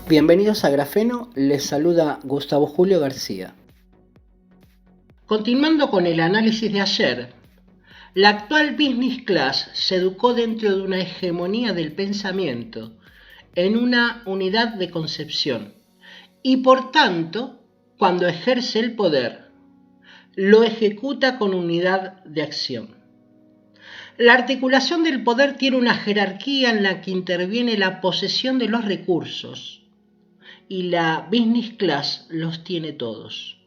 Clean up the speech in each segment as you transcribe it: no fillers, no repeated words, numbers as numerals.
Bienvenidos a Grafeno, les saluda Gustavo Julio García. Continuando con el análisis de ayer, la actual business class se educó dentro de una hegemonía del pensamiento, en una unidad de concepción, y por tanto, cuando ejerce el poder, lo ejecuta con unidad de acción. La articulación del poder tiene una jerarquía en la que interviene la posesión de los recursos, y la business class los tiene todos.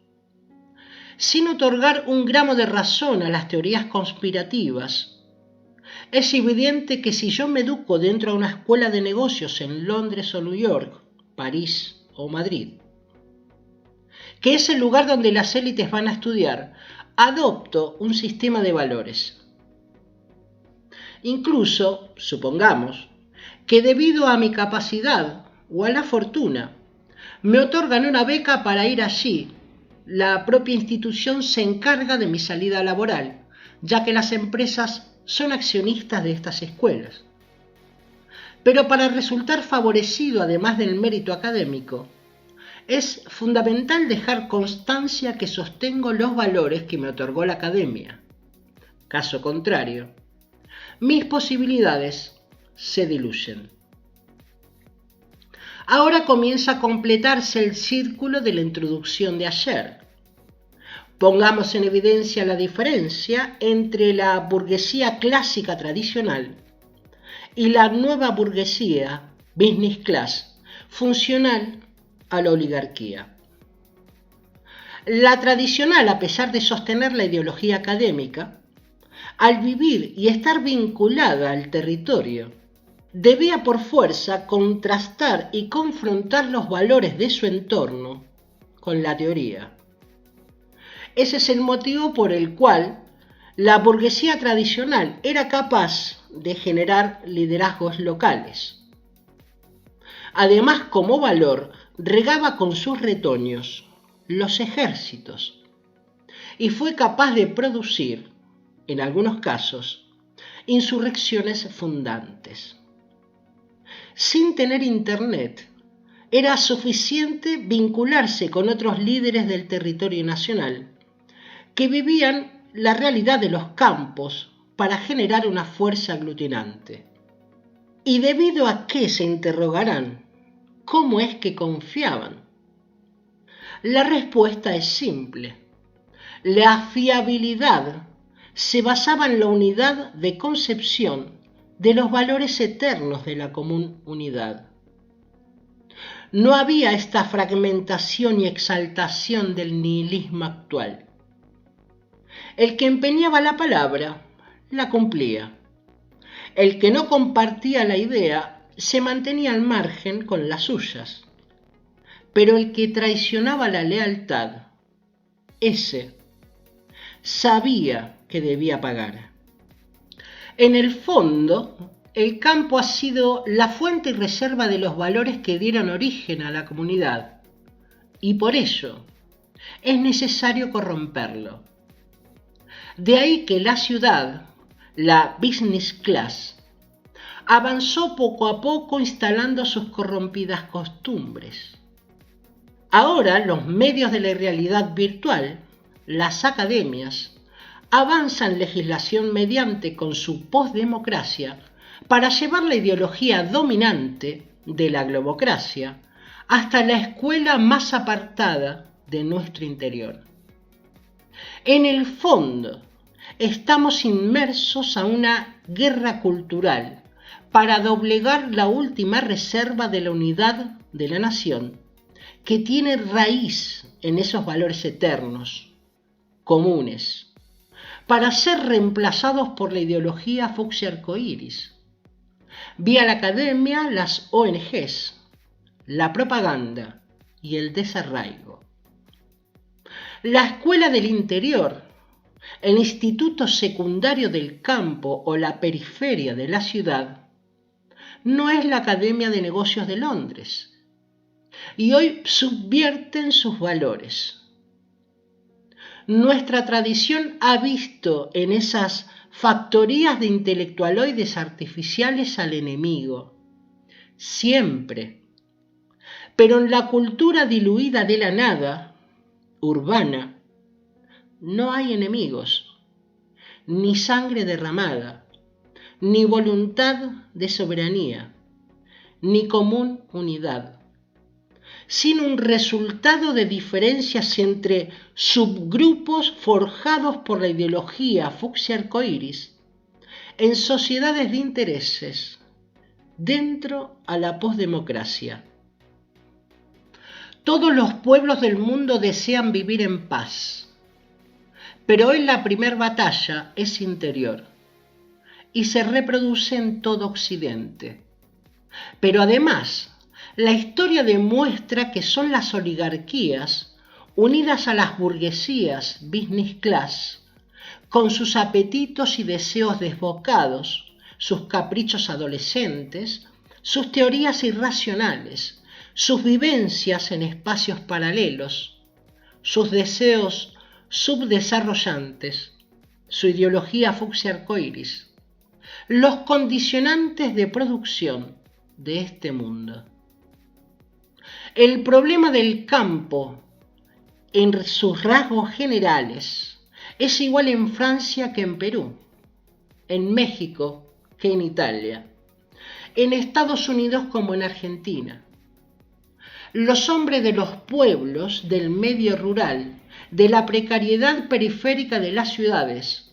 Sin otorgar un gramo de razón a las teorías conspirativas, es evidente que si yo me educo dentro de una escuela de negocios en Londres o New York, París o Madrid, que es el lugar donde las élites van a estudiar, adopto un sistema de valores. Incluso, supongamos, que debido a mi capacidad o a la fortuna, me otorgan una beca para ir allí. La propia institución se encarga de mi salida laboral, ya que las empresas son accionistas de estas escuelas. Pero para resultar favorecido, además del mérito académico, es fundamental dejar constancia que sostengo los valores que me otorgó la academia. Caso contrario, mis posibilidades se diluyen. Ahora comienza a completarse el círculo de la introducción de ayer. Pongamos en evidencia la diferencia entre la burguesía clásica tradicional y la nueva burguesía, business class, funcional a la oligarquía. La tradicional, a pesar de sostener la ideología académica, al vivir y estar vinculada al territorio, debía por fuerza contrastar y confrontar los valores de su entorno con la teoría. Ese es el motivo por el cual la burguesía tradicional era capaz de generar liderazgos locales. Además, como valor, regaba con sus retoños los ejércitos y fue capaz de producir, en algunos casos, insurrecciones fundantes. Sin tener internet, era suficiente vincularse con otros líderes del territorio nacional que vivían la realidad de los campos para generar una fuerza aglutinante. ¿Y debido a qué se interrogarán? ¿Cómo es que confiaban? La respuesta es simple. La fiabilidad se basaba en la unidad de concepción de los valores eternos de la común unidad. No había esta fragmentación y exaltación del nihilismo actual. El que empeñaba la palabra, la cumplía. El que no compartía la idea, se mantenía al margen con las suyas. Pero el que traicionaba la lealtad, ese sabía que debía pagar. En el fondo, el campo ha sido la fuente y reserva de los valores que dieron origen a la comunidad, y por ello es necesario corromperlo. De ahí que la ciudad, la business class, avanzó poco a poco instalando sus corrompidas costumbres. Ahora los medios de la realidad virtual, las academias, avanzan legislación mediante con su postdemocracia para llevar la ideología dominante de la globocracia hasta la escuela más apartada de nuestro interior. En el fondo, estamos inmersos a una guerra cultural para doblegar la última reserva de la unidad de la nación, que tiene raíz en esos valores eternos, comunes, para ser reemplazados por la ideología fucsia arcoíris, vía la academia, las ONGs, la propaganda y el desarraigo. La escuela del interior, el instituto secundario del campo o la periferia de la ciudad, no es la Academia de Negocios de Londres, y hoy subvierten sus valores. Nuestra tradición ha visto en esas factorías de intelectualoides artificiales al enemigo, siempre. Pero en la cultura diluida de la nada, urbana, no hay enemigos, ni sangre derramada, ni voluntad de soberanía, ni común unidad, sino un resultado de diferencias entre subgrupos forjados por la ideología fucsia arcoíris en sociedades de intereses, dentro a la posdemocracia. Todos los pueblos del mundo desean vivir en paz, pero hoy la primer batalla es interior y se reproduce en todo Occidente. Pero además, la historia demuestra que son las oligarquías, unidas a las burguesías business class, con sus apetitos y deseos desbocados, sus caprichos adolescentes, sus teorías irracionales, sus vivencias en espacios paralelos, sus deseos subdesarrollantes, su ideología fucsia arcoíris, los condicionantes de producción de este mundo. El problema del campo, en sus rasgos generales, es igual en Francia que en Perú, en México que en Italia, en Estados Unidos como en Argentina. Los hombres de los pueblos, del medio rural, de la precariedad periférica de las ciudades,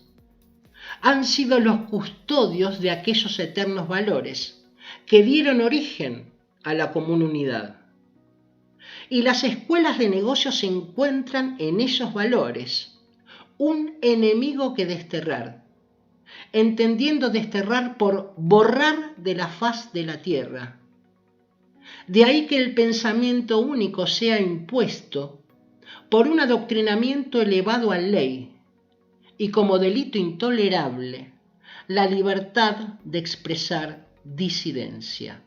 han sido los custodios de aquellos eternos valores que dieron origen a la común unidad. Y las escuelas de negocios encuentran en esos valores un enemigo que desterrar, entendiendo desterrar por borrar de la faz de la tierra. De ahí que el pensamiento único sea impuesto por un adoctrinamiento elevado a ley y como delito intolerable la libertad de expresar disidencia.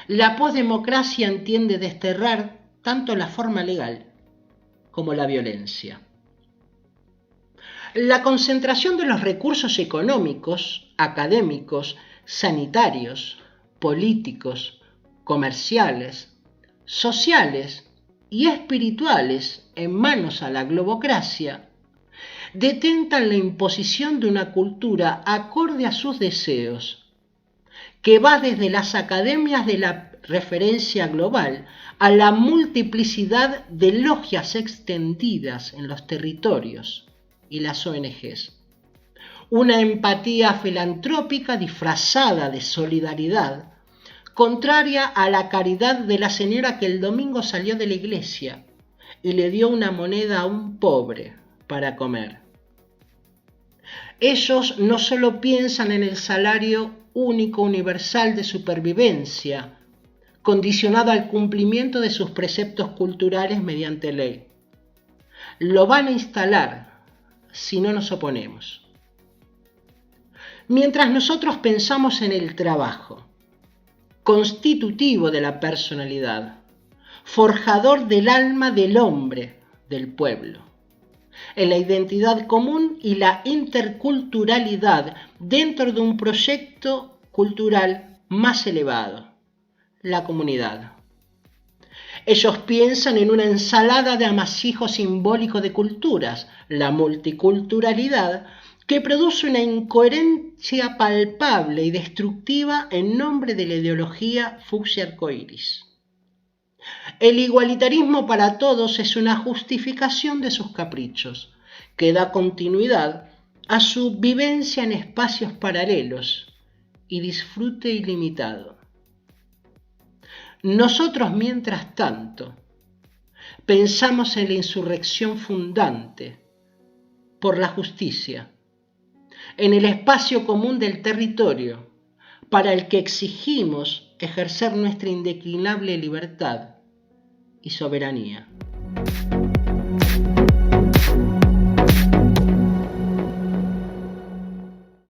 La posdemocracia entiende desterrar tanto la forma legal como la violencia. La concentración de los recursos económicos, académicos, sanitarios, políticos, comerciales, sociales y espirituales en manos a la globocracia detentan la imposición de una cultura acorde a sus deseos, que va desde las academias de la referencia global a la multiplicidad de logias extendidas en los territorios y las ONGs. Una empatía filantrópica disfrazada de solidaridad, contraria a la caridad de la señora que el domingo salió de la iglesia y le dio una moneda a un pobre para comer. Ellos no solo piensan en el salario único universal de supervivencia, condicionado al cumplimiento de sus preceptos culturales mediante ley. Lo van a instalar si no nos oponemos. Mientras nosotros pensamos en el trabajo, constitutivo de la personalidad, forjador del alma del hombre, del pueblo, en la identidad común y la interculturalidad dentro de un proyecto cultural más elevado, la comunidad. Ellos piensan en una ensalada de amasijo simbólico de culturas, la multiculturalidad, que produce una incoherencia palpable y destructiva en nombre de la ideología fucsia arcoíris. El igualitarismo para todos es una justificación de sus caprichos, que da continuidad a su vivencia en espacios paralelos y disfrute ilimitado. Nosotros, mientras tanto, pensamos en la insurrección fundante por la justicia, en el espacio común del territorio, para el que exigimos ejercer nuestra indeclinable libertad y soberanía.